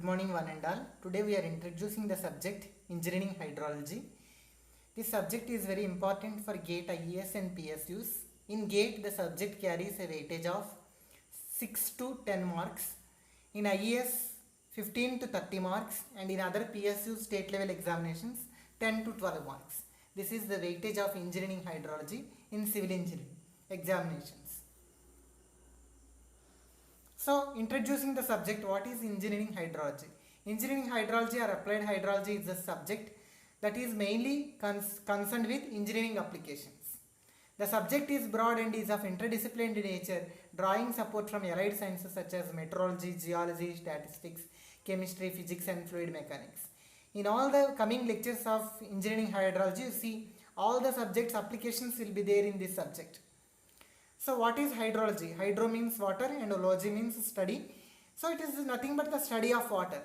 morning one and all. Today we are introducing the subject engineering hydrology. This subject is very important for GATE, IES and PSUs. In GATE the subject carries a weightage of 6 to 10 marks. In IES 15 to 30 marks and in other PSU state level examinations 10 to 12 marks. This is the weightage of engineering hydrology in civil engineering examinations. So, introducing the subject, what is engineering hydrology? Engineering hydrology or applied hydrology is a subject that is mainly concerned with engineering applications. The subject is broad and is of interdisciplinary nature, drawing support from allied sciences such as meteorology, geology, statistics, chemistry, physics and fluid mechanics. In all the coming lectures of engineering hydrology, you see all the subjects applications will be there in this subject. So what is hydrology? Hydro means water and logy means study. So it is nothing but the study of water.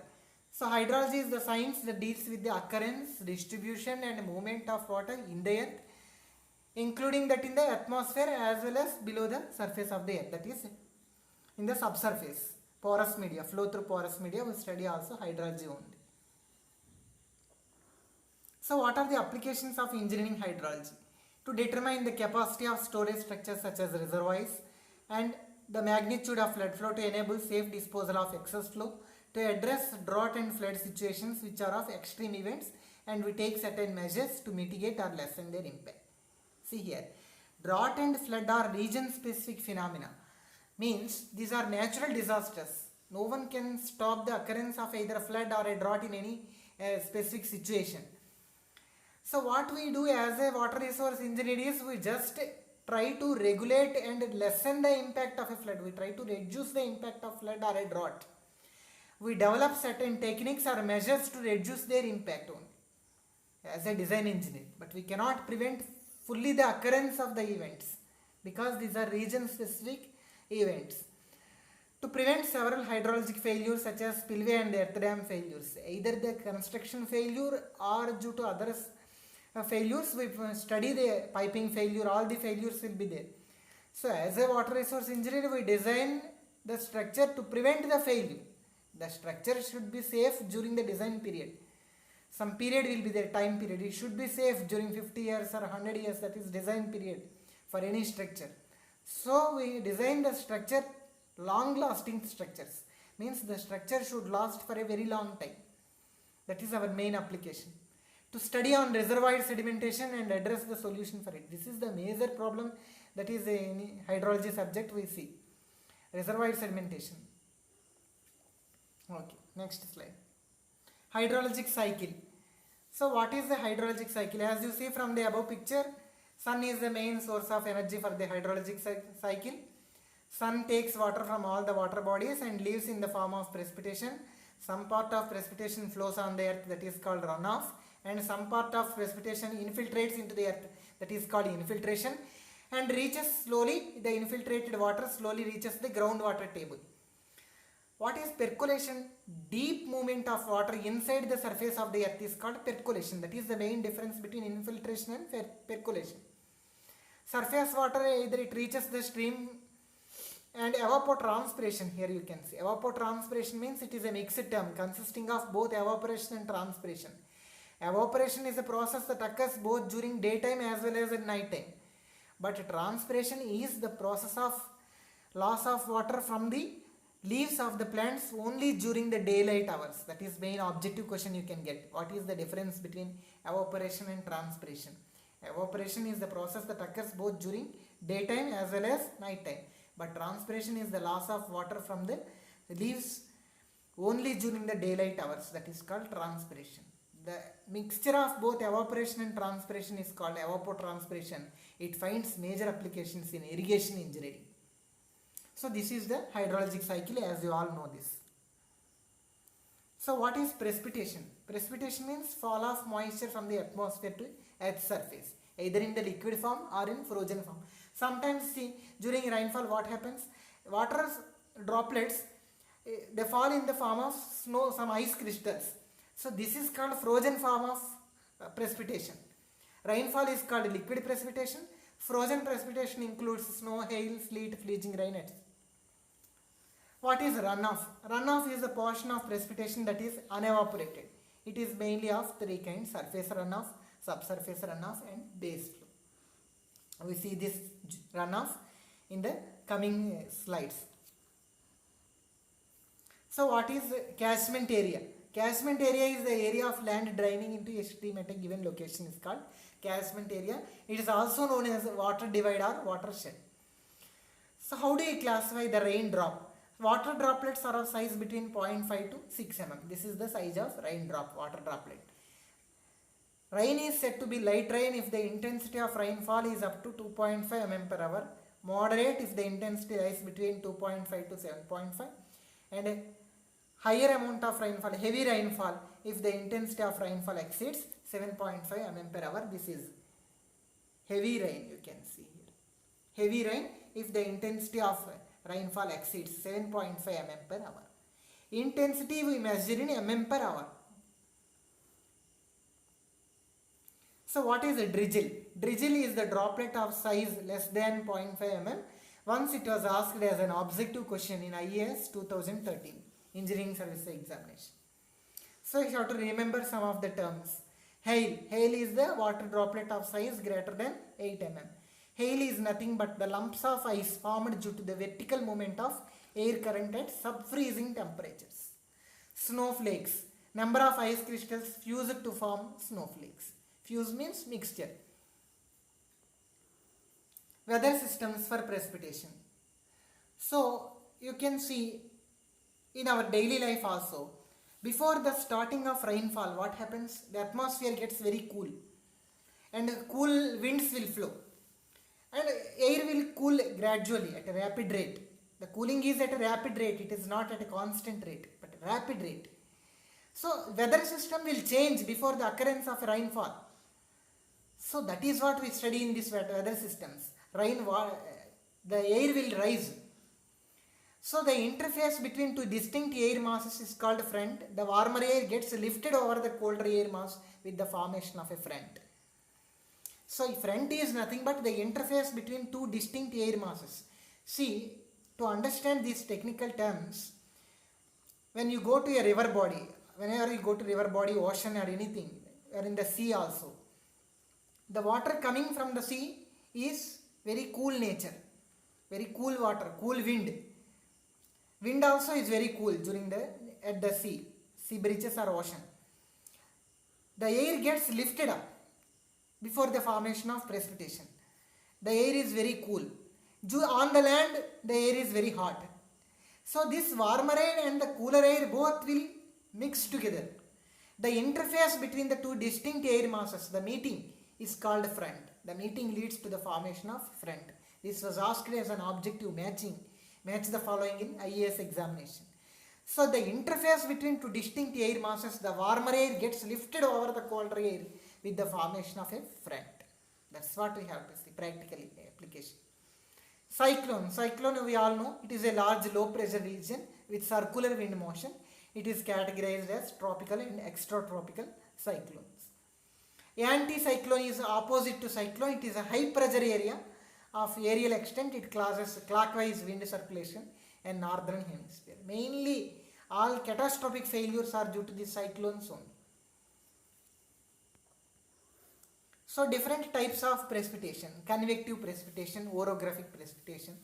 So hydrology is the science that deals with the occurrence, distribution and movement of water in the earth, including that in the atmosphere as well as below the surface of the earth, that is in the subsurface, porous media, flow through porous media. We study also hydrology only. So what are the applications of engineering hydrology? To determine the capacity of storage structures such as reservoirs and the magnitude of flood flow to enable safe disposal of excess flow, to address drought and flood situations which are of extreme events, and we take certain measures to mitigate or lessen their impact. See here, drought and flood are region specific phenomena, means these are natural disasters. No one can stop the occurrence of either a flood or a drought in any specific situation. So what we do as a water resource engineer is we just try to regulate and lessen the impact of a flood. We try to reduce the impact of flood or a drought. We develop certain techniques or measures to reduce their impact only as a design engineer. But we cannot prevent fully the occurrence of the events because these are region specific events. To prevent several hydrologic failures such as spillway and earth dam failures, either the construction failure or due to others failures, we study the piping failure, all the failures will be there. So as a water resource engineer, we design the structure to prevent the failure. The structure should be safe during the design period. Some period will be there, time period. It should be safe during 50 years or 100 years, that is design period for any structure. So we design the structure, long lasting structures. Means the structure should last for a very long time. That is our main application. To study on reservoir sedimentation and address the solution for it. This is the major problem that is in hydrology subject we see. Reservoir sedimentation. Okay, next slide. Hydrologic cycle. So what is the hydrologic cycle? As you see from the above picture, sun is the main source of energy for the hydrologic cycle. Sun takes water from all the water bodies and leaves in the form of precipitation. Some part of precipitation flows on the earth, that is called runoff, and some part of precipitation infiltrates into the earth, that is called infiltration, and reaches slowly, the infiltrated water slowly reaches the groundwater table. What is percolation? Deep movement of water inside the surface of the earth is called percolation. That is the main difference between infiltration and percolation. Surface water, either it reaches the stream, and evapotranspiration, here you can see. Evapotranspiration means it is a mixed term consisting of both evaporation and transpiration. Evaporation is a process that occurs both during daytime as well as at night time. But transpiration is the process of loss of water from the leaves of the plants only during the daylight hours. That is main objective question you can get. What is the difference between evaporation and transpiration? Evaporation is the process that occurs both during daytime as well as night time. But transpiration is the loss of water from the leaves only during the daylight hours. That is called transpiration. The mixture of both evaporation and transpiration is called evapotranspiration. It finds major applications in irrigation engineering. So this is the hydrologic cycle, as you all know this. So what is precipitation? Precipitation means fall of moisture from the atmosphere to earth's surface, either in the liquid form or in frozen form. Sometimes see, during rainfall what happens? Water droplets, they fall in the form of snow, some ice crystals. So this is called frozen form of precipitation. Rainfall is called liquid precipitation. Frozen precipitation includes snow, hail, sleet, freezing rain, etc. What is runoff? Runoff is a portion of precipitation that is unevaporated. It is mainly of three kinds: surface runoff, subsurface runoff, and base flow. We see this runoff in the coming slides. So what is catchment area? Catchment area is the area of land draining into a stream at a given location is called catchment area. It is also known as water divide or watershed. So how do you classify the raindrop? Water droplets are of size between 0.5 to 6 mm. This is the size of raindrop, water droplet. Rain is said to be light rain if the intensity of rainfall is up to 2.5 mm per hour. Moderate if the intensity lies between 2.5 to 7.5. And a higher amount of rainfall, heavy rainfall, if the intensity of rainfall exceeds 7.5 mm per hour. This is heavy rain, you can see here. Heavy rain if the intensity of rainfall exceeds 7.5 mm per hour. Intensity we measure in mm per hour. So what is a drizzle? Drizzle is the droplet of size less than 0.5 mm. Once it was asked as an objective question in IAS 2013 engineering service examination. So you have to remember some of the terms. Hail. Hail is the water droplet of size greater than 8 mm. Hail is nothing but the lumps of ice formed due to the vertical movement of air current at sub-freezing temperatures. Snowflakes. Number of ice crystals fused to form snowflakes. Fuse means mixture. Weather systems for precipitation. So you can see in our daily life also, before the starting of rainfall, what happens? The atmosphere gets very cool and cool winds will flow and air will cool gradually at a rapid rate. The cooling is at a rapid rate, it is not at a constant rate but a rapid rate. So weather system will change before the occurrence of rainfall. So that is what we study in this weather systems. The air will rise. So the interface between two distinct air masses is called front. The warmer air gets lifted over the colder air mass with the formation of a front. So front is nothing but the interface between two distinct air masses. See, to understand these technical terms, when you go to a river body, whenever you go to river body, ocean or anything, or in the sea also, the water coming from the sea is very cool nature, very cool water, cool wind. Wind also is very cool at the sea breaches or ocean. The air gets lifted up before the formation of precipitation. The air is very cool. On the land, the air is very hot. So this warmer air and the cooler air both will mix together. The interface between the two distinct air masses, the meeting, is called front. The meeting leads to the formation of front. This was asked as an objective match the following in IAS examination. So the interface between two distinct air masses, the warmer air gets lifted over the colder air with the formation of a front. That's what we have to see practical application. Cyclone we all know, it is a large low pressure region with circular wind motion. It is categorized as tropical and extratropical cyclones. Anticyclone is opposite to cyclone. It is a high pressure area of aerial extent. It causes clockwise wind circulation in northern hemisphere. Mainly all catastrophic failures are due to the cyclones only. So different types of precipitation: convective precipitation, orographic precipitation.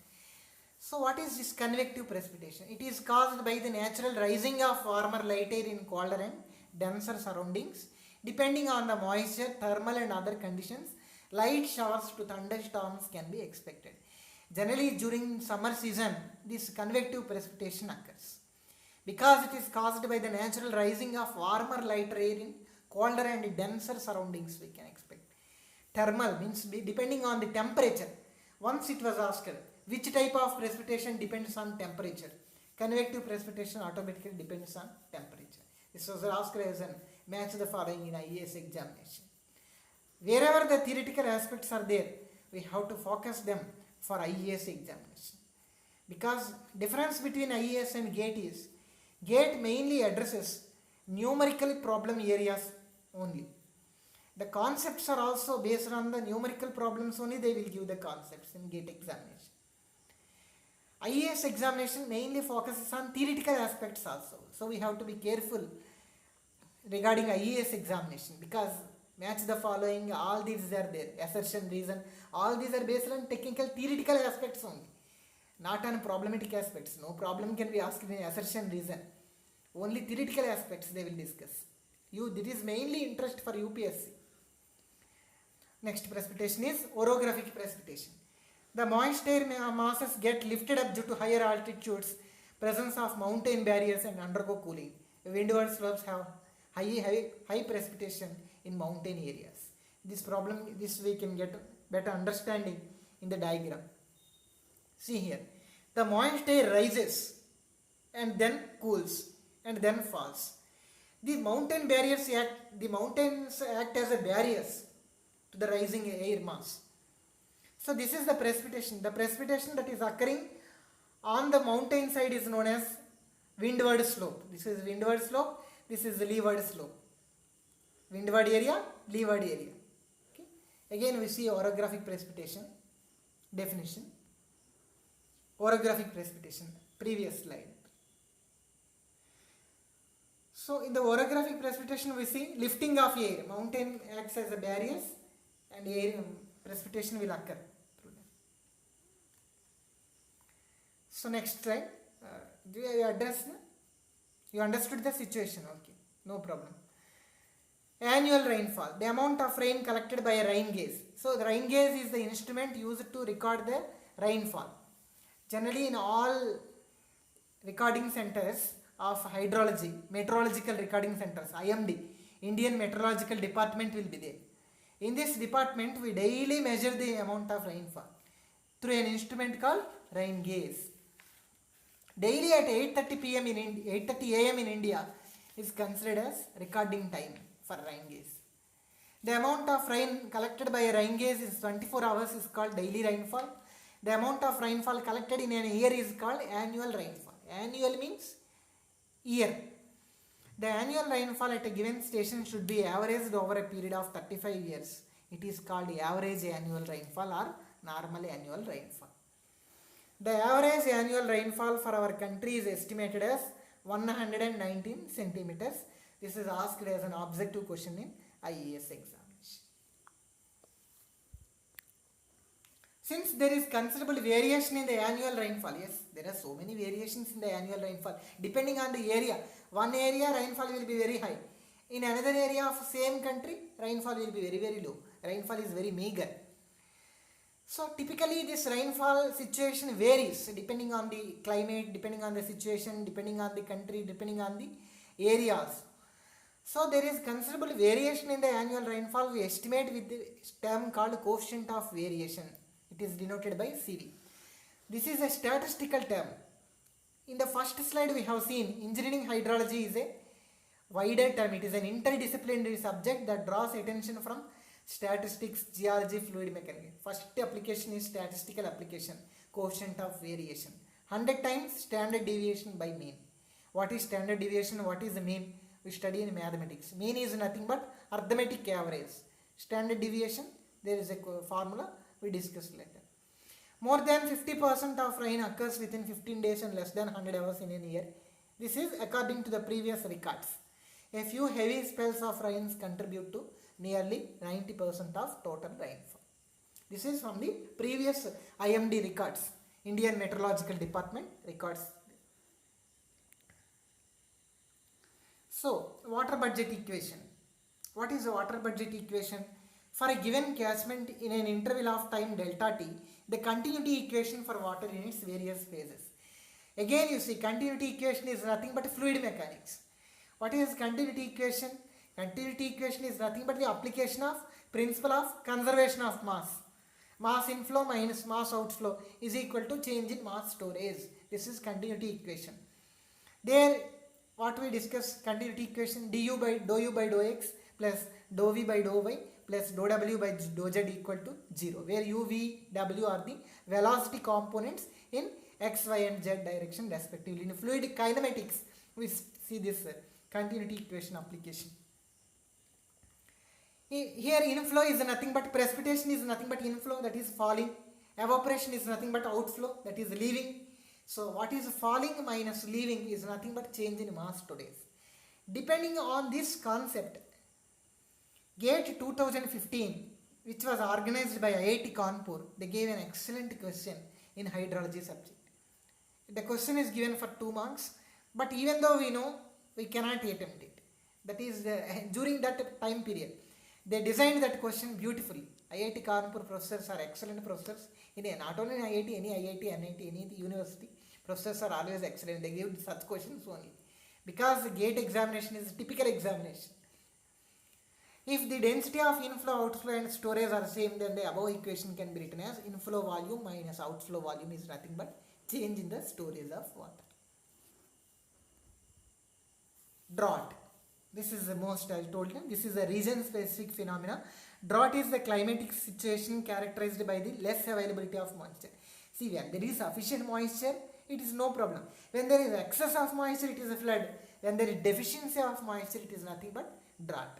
So what is this convective precipitation? It is caused by the natural rising of warmer light air in colder and denser surroundings. Depending on the moisture, thermal and other conditions, light showers to thunderstorms can be expected. Generally during summer season, this convective precipitation occurs because it is caused by the natural rising of warmer light air in colder and denser surroundings we can expect. Thermal means depending on the temperature. Once it was asked which type of precipitation depends on temperature. Convective precipitation automatically depends on temperature. This was asked as an match the following in IAS examination. Wherever the theoretical aspects are there, we have to focus them for IAS examination. Because difference between IAS and GATE is, GATE mainly addresses numerical problem areas only. The concepts are also based on the numerical problems only, they will give the concepts in GATE examination. IAS examination mainly focuses on theoretical aspects also. So we have to be careful regarding IAS examination, because match the following, all these are there, assertion, reason, all these are based on technical theoretical aspects only, not on problematic aspects. No problem can be asked in assertion, reason. Only theoretical aspects they will discuss. This is mainly interest for UPSC. Next precipitation is orographic precipitation. The moist air masses get lifted up due to higher altitudes, presence of mountain barriers, and undergo cooling. Windward slopes have high precipitation in mountain areas. This we can get better understanding in the diagram. See here, the moist air rises and then cools and then falls. The mountains act as a barriers to the rising air mass. So this is the precipitation. The precipitation that is occurring on the mountain side is known as windward slope. This is windward slope. This is the leeward slope. Windward area, leeward area. Okay. Again we see orographic precipitation definition. Orographic precipitation, previous slide. So in the orographic precipitation we see lifting of air. Mountain acts as a barriers and air precipitation will occur through them. So next slide. Do you address? You understood the situation? Okay, no problem. Annual rainfall, the amount of rain collected by a rain gauge. So the rain gauge is the instrument used to record the rainfall. Generally in all recording centers of hydrology, meteorological recording centers, IMD, Indian Meteorological Department will be there. In this department, we daily measure the amount of rainfall through an instrument called rain gauge. Daily at 8:30 p.m. 8:30 a.m. in India is considered as recording time for rain gauge. The amount of rain collected by a rain gauge is 24 hours is called daily rainfall. The amount of rainfall collected in an year is called annual rainfall. Annual means year. The annual rainfall at a given station should be averaged over a period of 35 years. It is called average annual rainfall or normal annual rainfall. The average annual rainfall for our country is estimated as 119 centimeters. This is asked as an objective question in IAS examination. Since there is considerable variation in the annual rainfall, yes, there are so many variations in the annual rainfall depending on the area. One area rainfall will be very high. In another area of same country, rainfall will be very, very low. Rainfall is very meager. So typically this rainfall situation varies depending on the climate, depending on the situation, depending on the country, depending on the areas. So there is considerable variation in the annual rainfall. We estimate with the term called coefficient of variation. It is denoted by CV. This is a statistical term. In the first slide we have seen engineering hydrology is a wider term. It is an interdisciplinary subject that draws attention from statistics, geology, fluid mechanics. First application is statistical application, coefficient of variation. 100 times standard deviation by mean. What is standard deviation? What is the mean? We study in mathematics. Mean is nothing but arithmetic average. Standard deviation, there is a formula we discussed later. More than 50% of rain occurs within 15 days and less than 100 hours in a year. This is according to the previous records. A few heavy spells of rains contribute to nearly 90% of total rainfall. This is from the previous IMD records, Indian Meteorological Department records. So, water budget equation. What is the water budget equation? For a given catchment in an interval of time delta t, the continuity equation for water in its various phases. Again you see continuity equation is nothing but fluid mechanics. What is continuity equation? Continuity equation is nothing but the application of principle of conservation of mass. Mass inflow minus mass outflow is equal to change in mass storage. This is continuity equation. There what we discuss continuity equation, du by dou u by dou x plus dou v by dou y plus dou w by dou z equal to 0, where u, v, w are the velocity components in x, y and z direction respectively. In fluid kinematics we see this continuity equation application. Here inflow is nothing but precipitation is nothing but inflow, that is falling. Evaporation is nothing but outflow, that is leaving. So what is falling minus leaving is nothing but change in mass today. Depending on this concept, GATE 2015, which was organized by IIT Kanpur, they gave an excellent question in hydrology subject. The question is given for 2 marks, but even though we know, we cannot attempt it. That is during that time period, they designed that question beautifully. IIT Kanpur professors are excellent professors. Not only in IIT, any IIT, NIT, any university, professors are always excellent. They give such questions only. Because the GATE examination is a typical examination. If the density of inflow, outflow and storage are same, then the above equation can be written as inflow volume minus outflow volume is nothing but change in the storage of water. Drought. This is the most, I told you, this is a region specific phenomena. Drought is the climatic situation characterized by the less availability of moisture. See, when there is sufficient moisture, it is no problem. When there is excess of moisture, it is a flood. When there is deficiency of moisture, it is nothing but drought.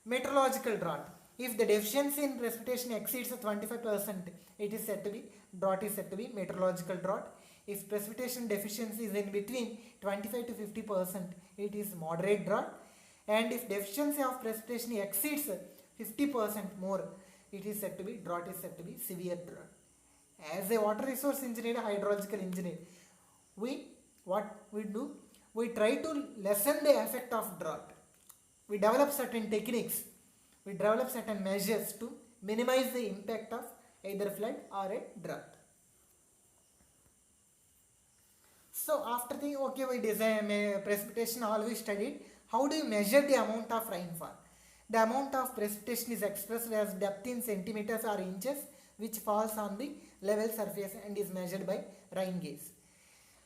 Meteorological drought. If the deficiency in precipitation exceeds 25%, it is said to be, drought is said to be meteorological drought. If precipitation deficiency is in between 25 to 50%, it is moderate drought. And if deficiency of precipitation exceeds 50% more, it is said to be, drought is said to be severe drought. As a water resource engineer, hydrological engineer, what we do, we try to lessen the effect of drought. We develop certain techniques, we develop certain measures to minimize the impact of either flood or a drought. So after the, okay, we design precipitation, all we studied. How do you measure the amount of rainfall? The amount of precipitation is expressed as depth in centimeters or inches, which falls on the level surface and is measured by rain gauge.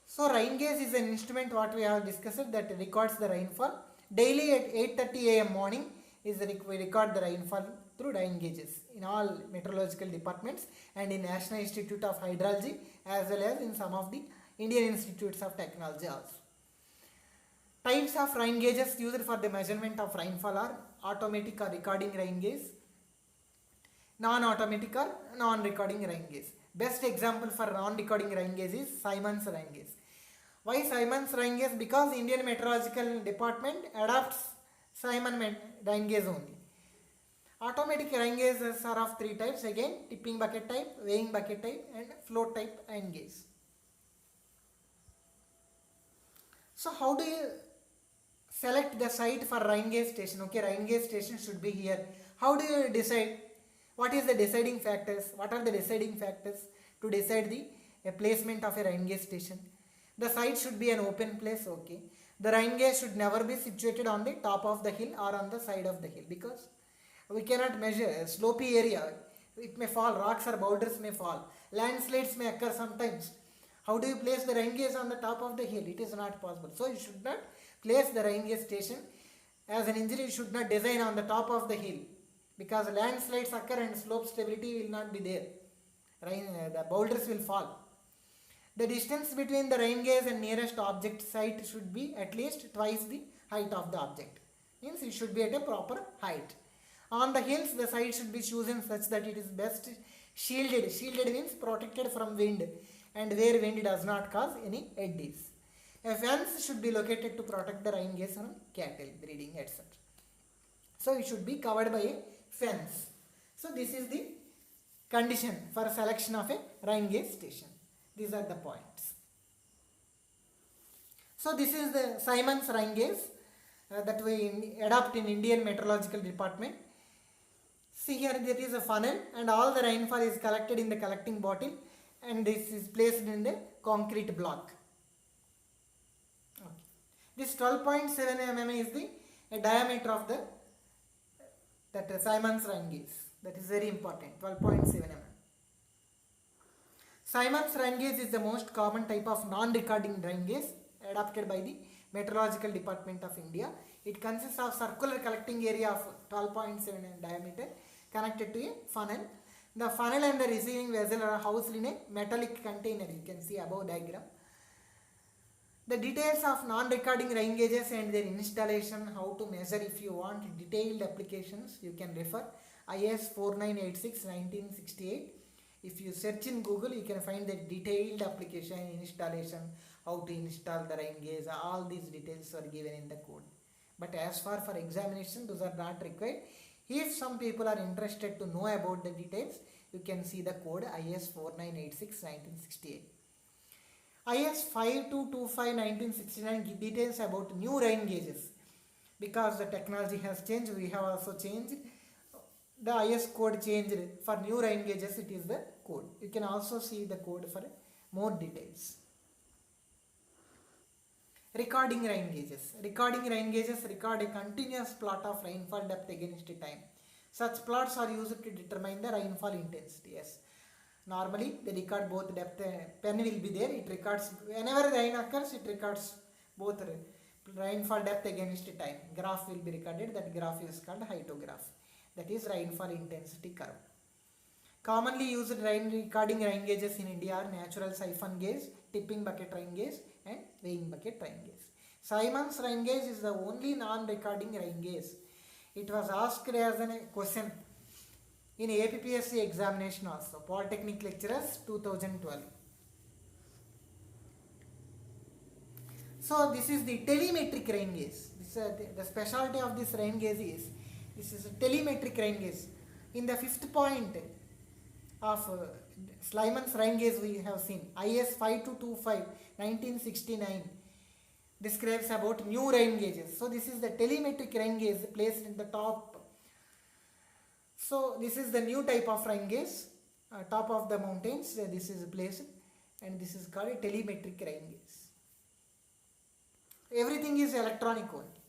So rain gauge is an instrument what we have discussed that records the rainfall. Daily at 8:30 a.m. morning we record the rainfall through rain gauges in all meteorological departments and in National Institute of Hydrology as well as in some of the Indian Institutes of Technology also. Types of rain gauges used for the measurement of rainfall are automatic or recording rain gauge, non-automatic or non-recording rain gauge. Best example for non-recording rain gauge is Siemens rain gauge. Why Siemens rain gauge? Because Indian Meteorological Department adopts Siemens rain gauge only. Automatic rain gauges are of 3 types again: tipping bucket type, weighing bucket type and float type rain gauge. So how do you select the site for rain gauge station? Okay, rain gauge station should be here. How do you decide? What is the deciding factors? What are the deciding factors to decide the placement of a rain gauge station? The site should be an open place, okay. The rain gauge should never be situated on the top of the hill or on the side of the hill, because we cannot measure a slopey area. It may fall, rocks or boulders may fall, landslides may occur sometimes. How do you place the rain gauge on the top of the hill? It is not possible. So you should not place the rain gauge station. As an engineer, you should not design on the top of the hill, because landslides occur and slope stability will not be there. The boulders will fall. The distance between the rain gauge and nearest object site should be at least twice the height of the object. Means it should be at a proper height. On the hills, the site should be chosen such that it is best shielded. Shielded means protected from wind, and where wind does not cause any eddies. A fence should be located to protect the rain gauge from cattle breeding, etc. So it should be covered by a fence. So this is the condition for selection of a rain gauge station. These are the points. So this is the Siemens rain gauge that we adopt in Indian Meteorological Department. See here, there is a funnel and all the rainfall is collected in the collecting bottle, and this is placed in the concrete block. Okay. This 12.7 mm is the diameter of that Siemens rain gauge. That is very important. 12.7 mm. Siemens rain gauge is the most common type of non-recording rain gauge adopted by the Meteorological Department of India. It consists of circular collecting area of 12.7 diameter connected to a funnel. The funnel and the receiving vessel are housed in a metallic container. You can see above diagram. The details of non-recording rain gauges and their installation, how to measure, if you want detailed applications, you can refer IS 4986 1968. If you search in Google, you can find the detailed application installation, how to install the rain gauge, all these details are given in the code. But as far for examination, those are not required. If some people are interested to know about the details, you can see the code IS 4986 1968. IS 5225 1969 details about new rain gauges. Because the technology has changed, we have also changed. The IS code changed. For new rain gauges, it is the code. You can also see the code for more details. Recording rain gauges. Recording rain gauges record a continuous plot of rainfall depth against time. Such plots are used to determine the rainfall intensity. Yes. Normally, they record both depth, pen will be there, it records, whenever rain occurs, it records both rainfall depth against time. Graph will be recorded, that graph is called hyetograph. That is rainfall intensity curve. Commonly used recording rain gauges in India are natural siphon gauge, tipping bucket rain gauge and weighing bucket rain gauge. Simon's rain gauge is the only non-recording rain gauge. It was asked as a question in APPSC examination also, Polytechnic Lecturers 2012. So this is the telemetric rain gauge. The specialty of this rain gauge is, this is a telemetric rain gauge. In the fifth point of Simon's rain gauge we have seen, IS 5225 1969 describes about new rain gauges. So this is the telemetric rain gauge placed in the top. So this is the new type of rain gauge, top of the mountains, this is placed, and this is called a telemetric rain gauge. Everything is electronic only,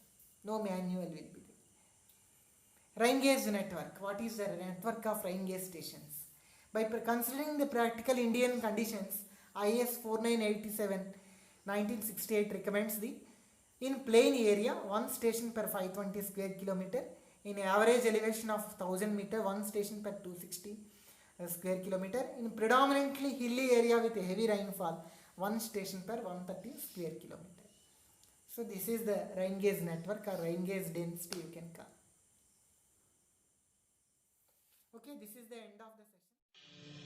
no manual will be there. Rain gauge network. What is the network of rain gauge stations? By considering the practical Indian conditions, IS 4987 1968 recommends the, in plain area, one station per 520 square kilometer. In average elevation of 1000 meter, one station per 260 square kilometer. In predominantly hilly area with heavy rainfall, one station per 130 square kilometer. So this is the rain gauge network or rain gauge density you can call. Okay, this is the end of the session.